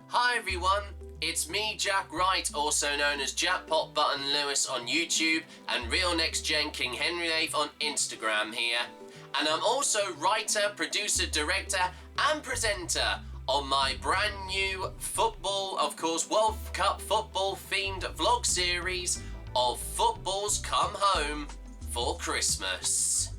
Hi everyone, it's me Jack Wright, also known as Jackpot Button Lewis on YouTube and Real Next Gen King Henry VIII on Instagram here. And I'm also writer, producer, director and presenter on my brand new football, of course World Cup football themed vlog series of Footballs Come Home for Christmas.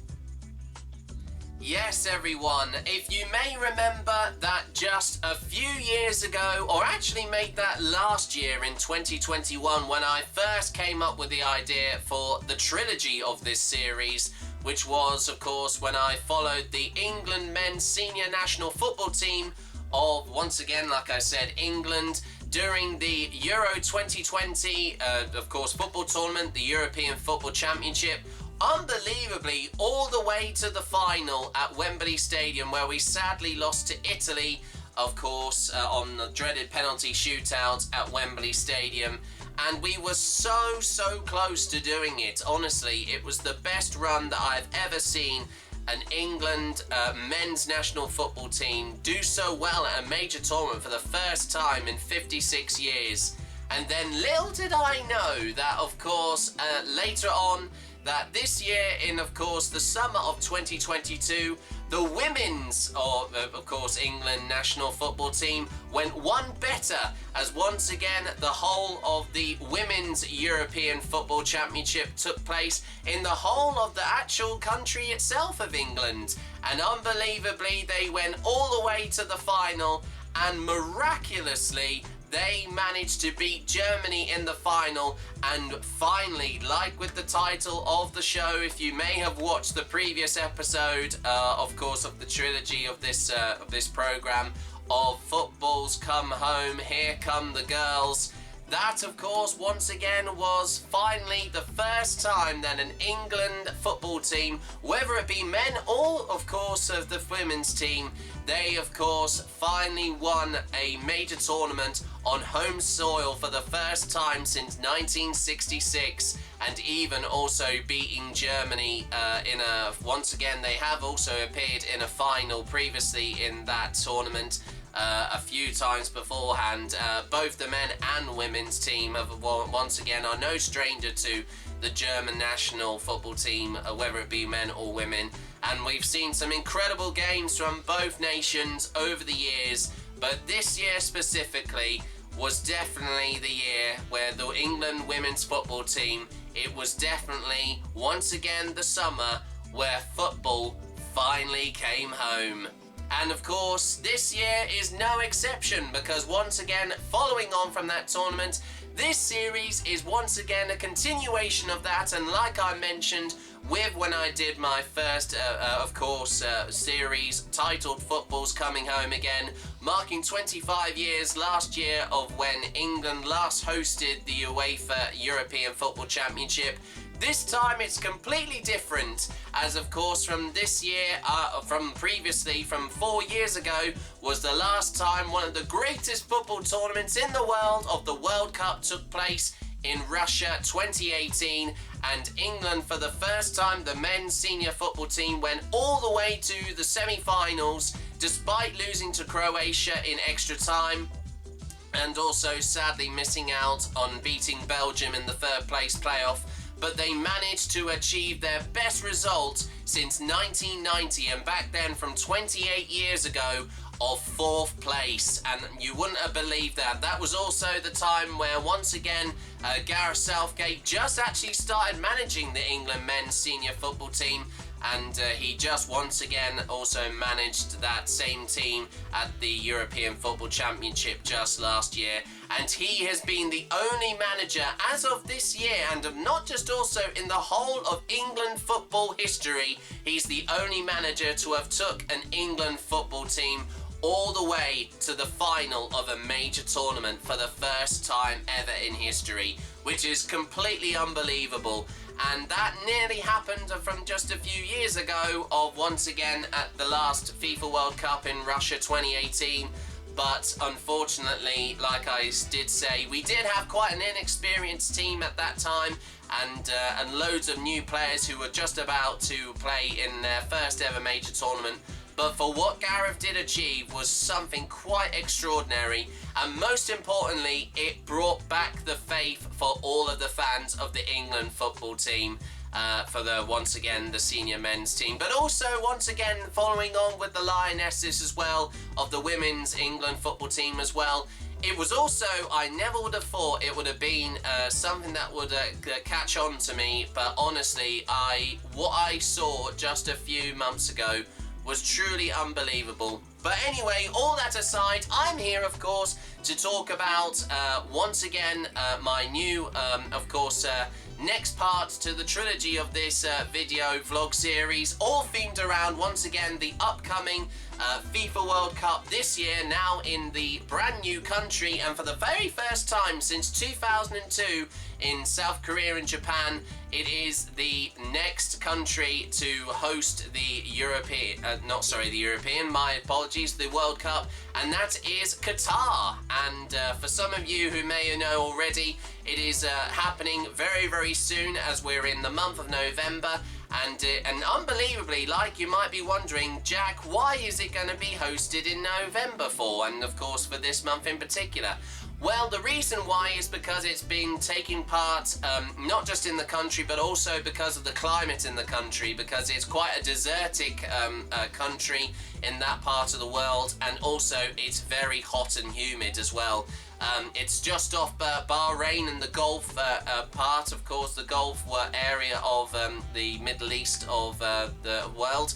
Yes everyone, if you may remember that just a few years ago, or actually made that last year in 2021 when I first came up with the idea for the trilogy of this series, which was of course when I followed the England men's senior national football team of, once again like I said, England during the Euro 2020 of course football tournament, the European Football Championship. Unbelievably, all the way to the final at Wembley Stadium, where we sadly lost to Italy, of course, on the dreaded penalty shootout at Wembley Stadium. And we were so close to doing it. Honestly, it was the best run that I've ever seen an England men's national football team do so well at a major tournament for the first time in 56 years. And then little did I know that, of course, later on, that this year in, of course, the summer of 2022, the women's, of course, England national football team went one better, as once again the whole of the Women's European Football Championship took place in the whole of the actual country itself of England. And unbelievably, they went all the way to the final, and miraculously, they managed to beat Germany in the final. And finally, like with the title of the show, if you may have watched the previous episode, of course, of the trilogy of this program of Footballs Come Home, Here Come the Girls, that, of course, once again was finally the first time that an England football team, whether it be men or, of course, of the women's team, they, of course, finally won a major tournament on home soil for the first time since 1966, and even also beating Germany once again, they have also appeared in a final previously in that tournament. A few times beforehand. Both the men and women's team once again are no stranger to the German national football team, whether it be men or women, and we've seen some incredible games from both nations over the years, but this year specifically was definitely the year where the England women's football team, it was definitely once again the summer where football finally came home. And of course, this year is no exception, because once again, following on from that tournament, this series is once again a continuation of that, and like I mentioned with when I did my first, series titled Football's Coming Home Again, marking 25 years last year of when England last hosted the UEFA European Football Championship. This time it's completely different, as of course from this year, from 4 years ago, was the last time one of the greatest football tournaments in the world of the World Cup took place in Russia 2018, and England for the first time, the men's senior football team went all the way to the semi-finals despite losing to Croatia in extra time, and also sadly missing out on beating Belgium in the third place playoff. But they managed to achieve their best result since 1990, and back then from 28 years ago, of 4th place. And you wouldn't have believed that. That was also the time where once again Gareth Southgate just actually started managing the England men's senior football team, and he just once again also managed that same team at the European Football Championship just last year. And he has been the only manager as of this year, and not just also in the whole of England football history, he's the only manager to have took an England football team all the way to the final of a major tournament for the first time ever in history, which is completely unbelievable. And that nearly happened from just a few years ago, of once again at the last FIFA World Cup in Russia 2018. But unfortunately, like I did say, we did have quite an inexperienced team at that time, and loads of new players who were just about to play in their first ever major tournament. but for what Gareth did achieve was something quite extraordinary, and most importantly, it brought back the faith for all of the fans of the England football team. For once again the senior men's team, but also once again following on with the Lionesses as well, of the women's England football team as well. It was also, I never would have thought it would have been something that would catch on to me, but honestly, what I saw just a few months ago was truly unbelievable. But anyway, all that aside, I'm here, of course, to talk about, once again, my new, of course, next part to the trilogy of this video vlog series, all themed around, once again, the upcoming FIFA World Cup this year, now in the brand new country, and for the very first time since 2002 in South Korea and Japan, it is the next country to host the my apologies, the World Cup, and that is Qatar. And for some of you who may know already, it is happening very, very soon, as we're in the month of November. And unbelievably, like, you might be wondering, Jack, why is it going to be hosted in November for? And of course for this month in particular. Well, the reason why is because it's been taking part not just in the country, but also because of the climate in the country, because it's quite a desertic country in that part of the world, and also it's very hot and humid as well. It's just off Bahrain and the Gulf part, of course, the Gulf area of the Middle East of the world.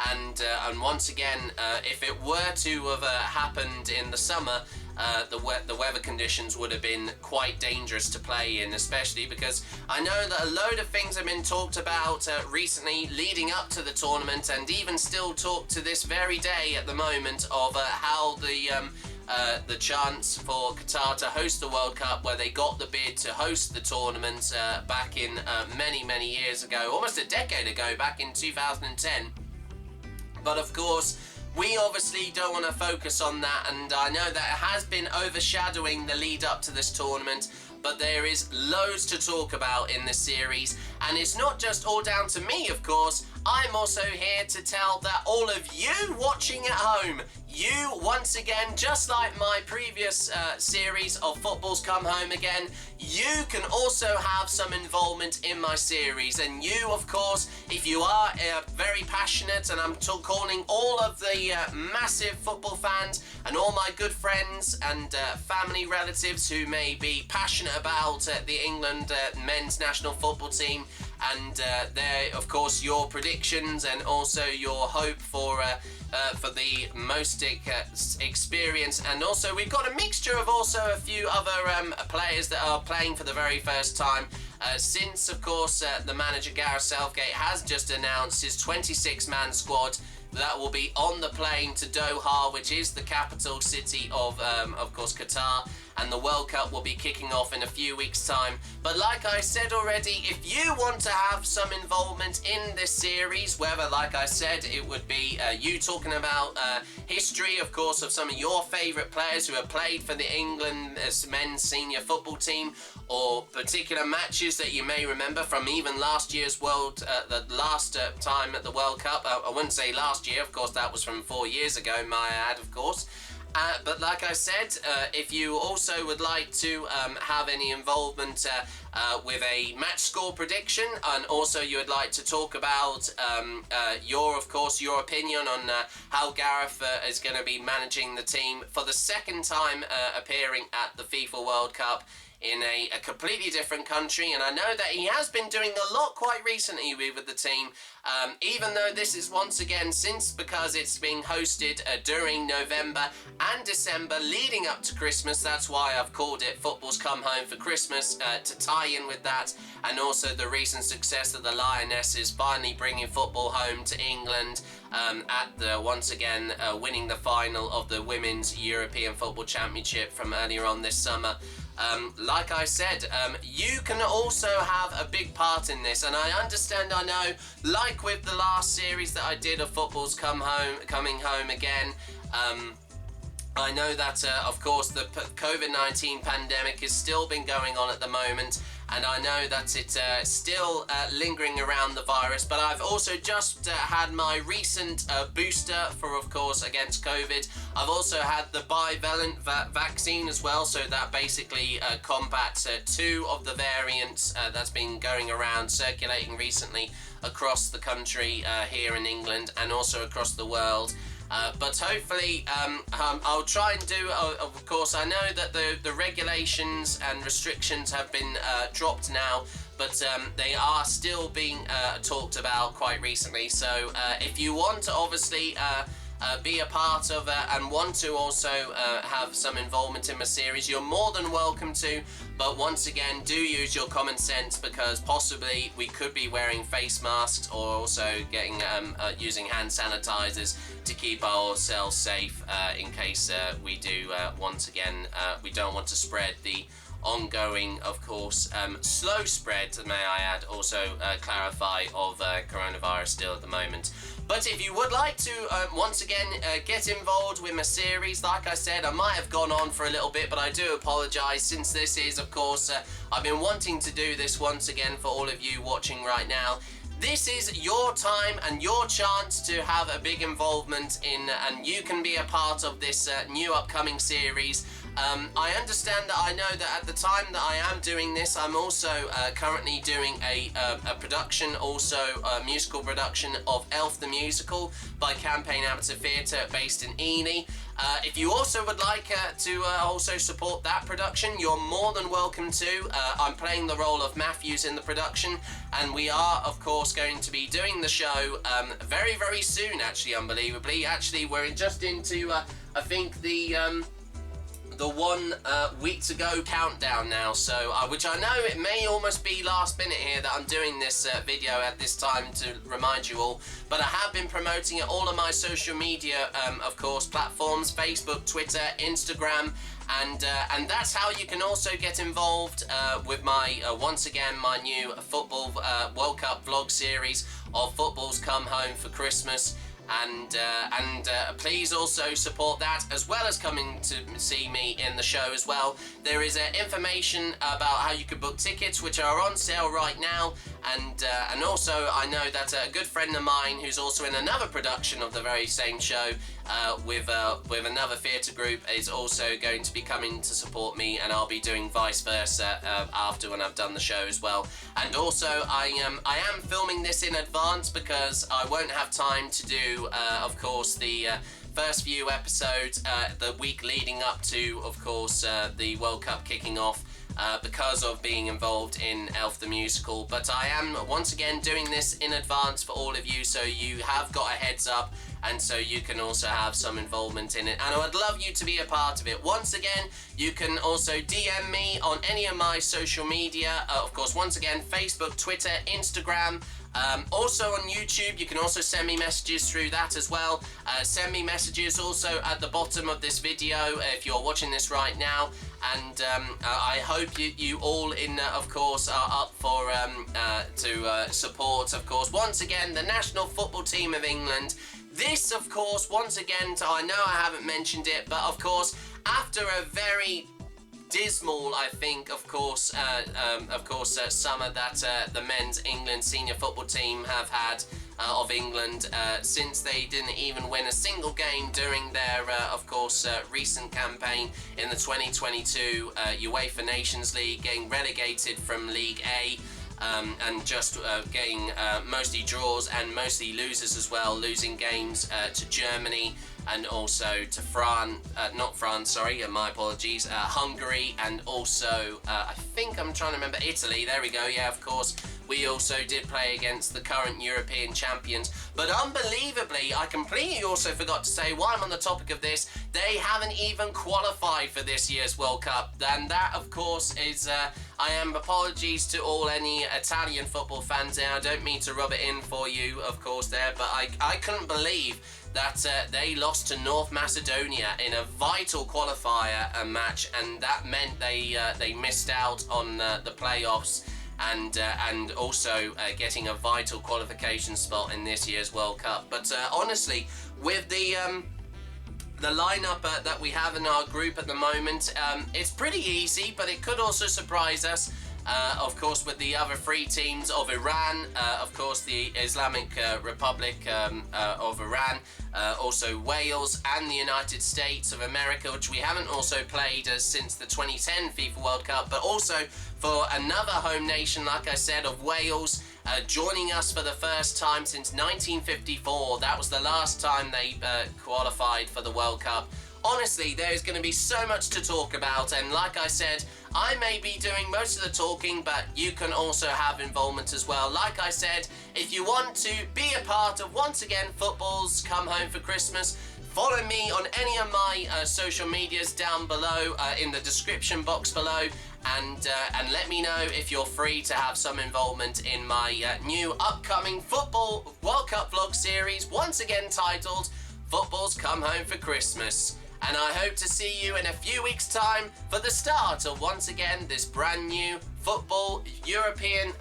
And once again, if it were to have happened in the summer, the weather conditions would have been quite dangerous to play in, especially because I know that a load of things have been talked about recently leading up to the tournament, and even still talked to this very day at the moment, of how the chance for Qatar to host the World Cup, where they got the bid to host the tournament back in many years ago, almost a decade ago, back in 2010. But of course, we obviously don't want to focus on that, and I know that it has been overshadowing the lead up to this tournament, but there is loads to talk about in this series, and it's not just all down to me, of course. I'm also here to tell that all of you watching at home, you, once again, just like my previous series of Football's Come Home Again, you can also have some involvement in my series. And you, of course, if you are very passionate, and I'm calling all of the massive football fans and all my good friends and family relatives who may be passionate about the England men's national football team, and of course, your predictions and also your hope for the most experience. And also we've got a mixture of also a few other players that are playing for the very first time, since of course the manager Gareth Southgate has just announced his 26-man squad that will be on the plane to Doha, which is the capital city of course, Qatar, and the World Cup will be kicking off in a few weeks' time. But like I said already, if you want to have some involvement in this series, whether, like I said, it would be you talking about history, of course, of some of your favourite players who have played for the England men's senior football team, or particular matches that you may remember from even last year's the last time at the World Cup. I wouldn't say last year, of course, that was from 4 years ago, my ad, of course. But like I said, if you also would like to have any involvement with a match score prediction, and also you would like to talk about your opinion on how Gareth is going to be managing the team for the second time appearing at the FIFA World Cup in a completely different country. And I know that he has been doing a lot quite recently with the team, even though this is once again because it's being hosted during November and December leading up to Christmas. That's why I've called it Football's Come Home for Christmas, to tie in with that, and also the recent success of the Lionesses finally bringing football home to England, once again winning the final of the Women's European Football Championship from earlier on this summer. Like I said, you can also have a big part in this, and I understand, I know, like with the last series that I did of Football's Coming Home Again, I know that, of course, the COVID-19 pandemic has still been going on at the moment, and I know that it's still lingering around the virus, but I've also just had my recent booster for, of course, against COVID. I've also had the bivalent vaccine as well, so that basically combats two of the variants that's been going around, circulating recently across the country here in England and also across the world. But hopefully I'll try and do, of course, I know that the regulations and restrictions have been dropped now, but they are still being talked about quite recently. So if you want to obviously be a part of and want to also have some involvement in my series, you're more than welcome to. But once again, do use your common sense, because possibly we could be wearing face masks or also getting using hand sanitizers to keep ourselves safe in case we do once again, we don't want to spread the ongoing, of course, slow spread, may I add, also clarify, of coronavirus still at the moment. But if you would like to, once again, get involved with my series, like I said, I might have gone on for a little bit, but I do apologise, since this is, of course, I've been wanting to do this once again for all of you watching right now. This is your time and your chance to have a big involvement in, and you can be a part of this new upcoming series. I understand that, I know that at the time that I am doing this, I'm also currently doing a production, also a musical production of Elf the Musical by Campaign Amateur Theatre based in Ely. If you also would like to also support that production, you're more than welcome to. I'm playing the role of Matthews in the production, and we are, of course, going to be doing the show very, very soon, actually, unbelievably. Actually, we're just into, I think, the 1 week to go countdown now, so which I know it may almost be last minute here that I'm doing this video at this time to remind you all, but I have been promoting it all on my social media, of course, platforms: Facebook, Twitter, Instagram, and that's how you can also get involved with my once again my new football World Cup vlog series of Football's Come Home for Christmas. And please also support that, as well as coming to see me in the show as well. There is information about how you can book tickets, which are on sale right now, and also I know that a good friend of mine who's also in another production of the very same show with another theatre group is also going to be coming to support me, and I'll be doing vice versa after when I've done the show as well. And also I am filming this in advance because I won't have time to do of course the first few episodes the week leading up to, of course, the World Cup kicking off, because of being involved in Elf the Musical. But I am once again doing this in advance for all of you, so you have got a heads up, and so you can also have some involvement in it, and I would love you to be a part of it. Once again, you can also DM me on any of my social media, of course, once again, Facebook, Twitter, Instagram. Also on YouTube, you can also send me messages through that as well. Send me messages also at the bottom of this video if you're watching this right now. And I hope you all, of course, are up for to support, of course, once again, the national football team of England. This, of course, once again, I know I haven't mentioned it, but of course, after a very dismal, I think, of course, summer that the men's England senior football team have had of England, since they didn't even win a single game during their, of course, recent campaign in the 2022 UEFA Nations League, getting relegated from League A. And just getting mostly draws and mostly losers as well, losing games to Germany and also to my apologies, Hungary, and also I think I'm trying to remember Italy. There we go. Yeah, of course. We also did play against the current European champions. But unbelievably, I completely also forgot to say, while I'm on the topic of this, they haven't even qualified for this year's World Cup. And that, of course, is, I am apologies to all any Italian football fans there. I don't mean to rub it in for you, of course, there, but I couldn't believe that they lost to North Macedonia in a vital qualifier match, and that meant they missed out on the playoffs. And also getting a vital qualification spot in this year's World Cup. But honestly, with the lineup that we have in our group at the moment, it's pretty easy, but it could also surprise us. of course, with the other three teams of Iran, of course, the Islamic Republic of Iran, also Wales and the United States of America, which we haven't also played since the 2010 FIFA World Cup, but also for another home nation, like I said, of Wales, joining us for the first time since 1954. That was the last time they qualified for the World Cup. Honestly, there's going to be so much to talk about, and like I said, I may be doing most of the talking, but you can also have involvement as well. Like I said, if you want to be a part of, once again, football's Come Home for Christmas, follow me on any of my social medias down below in the description box below, and let me know if you're free to have some involvement in my new upcoming Football World Cup vlog series, once again titled Football's Come Home for Christmas. And I hope to see you in a few weeks' time for the start of, once again, this brand new football European,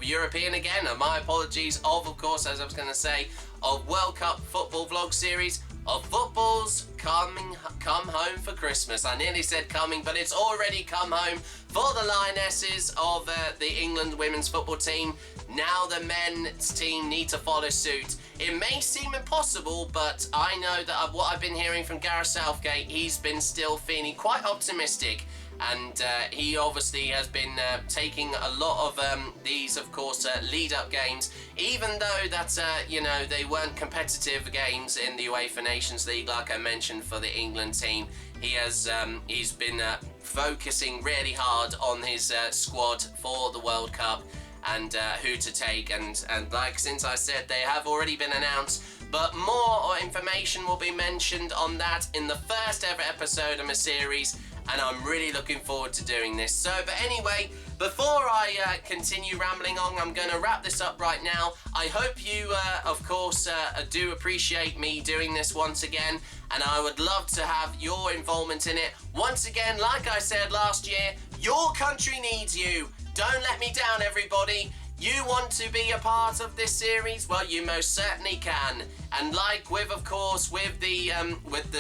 European again, and my apologies, of course, as I was going to say, of World Cup football vlog series of Football's Come Home for Christmas. I nearly said coming, but it's already come home for the Lionesses of the England women's football team. Now the men's team need to follow suit. It may seem impossible, but I know that what I've been hearing from Gareth Southgate, he's been still feeling quite optimistic, and he obviously has been taking a lot of these, of course, lead-up games, even though that, you know, they weren't competitive games in the UEFA Nations League, like I mentioned, for the England team. He's been focusing really hard on his squad for the World Cup, and who to take, and like since I said, they have already been announced, but more information will be mentioned on that in the first ever episode of my series, and I'm really looking forward to doing this. So, but anyway, before I continue rambling on, I'm going to wrap this up right now. I hope you, of course, do appreciate me doing this once again, and I would love to have your involvement in it. Once again, like I said last year, your country needs you. Don't let me down, everybody. You want to be a part of this series? Well, you most certainly can. And like with, of course, with the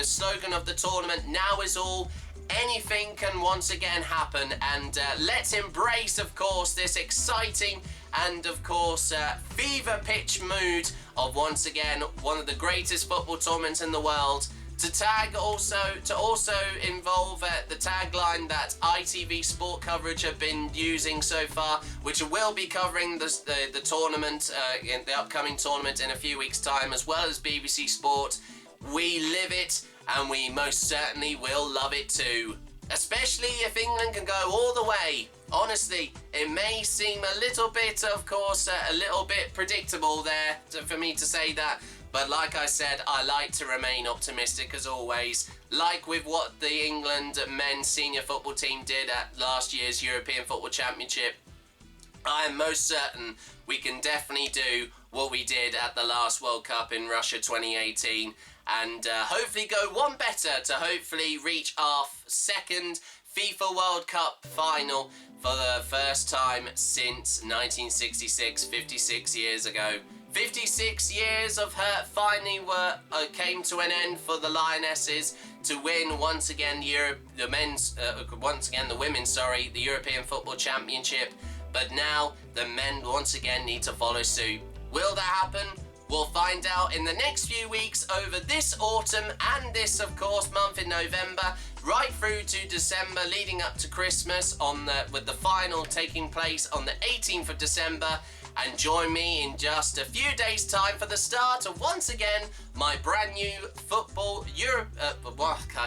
slogan of the tournament, now is all. Anything can once again happen, and let's embrace, of course, this exciting and, of course, fever pitch mood of, once again, one of the greatest football tournaments in the world. To also involve the tagline that ITV Sport coverage have been using so far, which will be covering the tournament, in the upcoming tournament in a few weeks' time, as well as BBC Sport. We live it, and we most certainly will love it too. Especially if England can go all the way. Honestly, it may seem a little bit, of course, a little bit predictable there for me to say that. But like I said, I like to remain optimistic as always. Like with what the England men's senior football team did at last year's European Football Championship, I am most certain we can definitely do what we did at the last World Cup in Russia 2018. And hopefully go one better to hopefully reach our second FIFA World Cup final for the first time since 1966, 56 years ago. 56 years of hurt finally came to an end for the Lionesses to win once again the European Football Championship. But now the men once again need to follow suit. Will that happen? We'll find out in the next few weeks over this autumn and this, of course, month in November, right through to December, leading up to Christmas with the final taking place on the 18th of December. And join me in just a few days' time for the start of, once again, my brand new football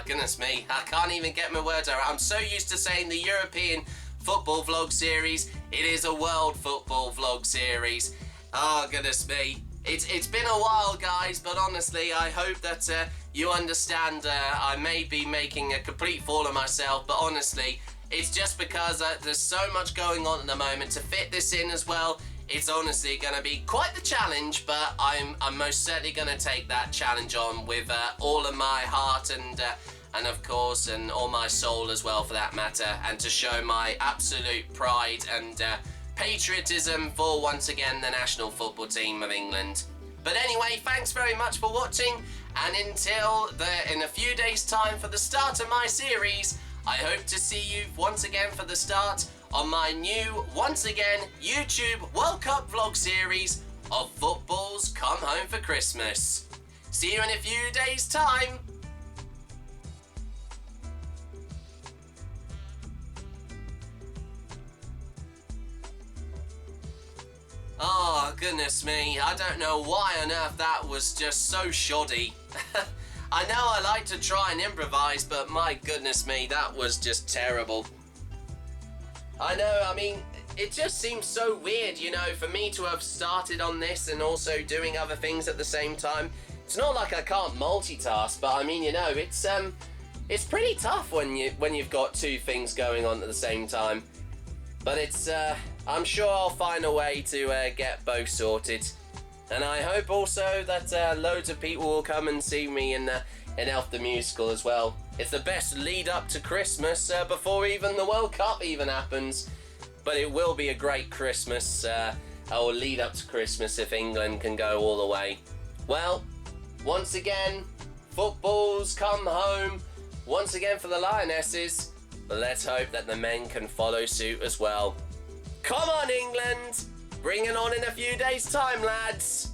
goodness me, I can't even get my words out. I'm so used to saying the European football vlog series. It is a world football vlog series. Oh, goodness me. It's been a while, guys, but honestly, I hope that you understand. I may be making a complete fool of myself, but honestly, it's just because there's so much going on at the moment. To fit this in as well, it's honestly going to be quite the challenge, but I'm most certainly going to take that challenge on with all of my heart and of course, and all my soul as well, for that matter, and to show my absolute pride and patriotism for, once again, the national football team of England. But anyway, thanks very much for watching, and until in a few days' time for the start of my series, I hope to see you once again for the start on my new, once again, YouTube World Cup vlog series of Footballs Come Home for Christmas. See you in a few days' time. Oh, goodness me. I don't know why on earth that was just so shoddy. I know I like to try and improvise, but my goodness me, that was just terrible. I know, I mean, it just seems so weird, you know, for me to have started on this and also doing other things at the same time. It's not like I can't multitask, but I mean, you know, it's pretty tough when you've got two things going on at the same time. But I'm sure I'll find a way to get both sorted. And I hope also that loads of people will come and see me in Elf the Musical as well. It's the best lead up to Christmas before even the World Cup even happens. But it will be a great Christmas, or lead up to Christmas if England can go all the way. Well, once again, footballs come home. Once again for the Lionesses. But let's hope that the men can follow suit as well. Come on, England! Bring it on in a few days' time, lads!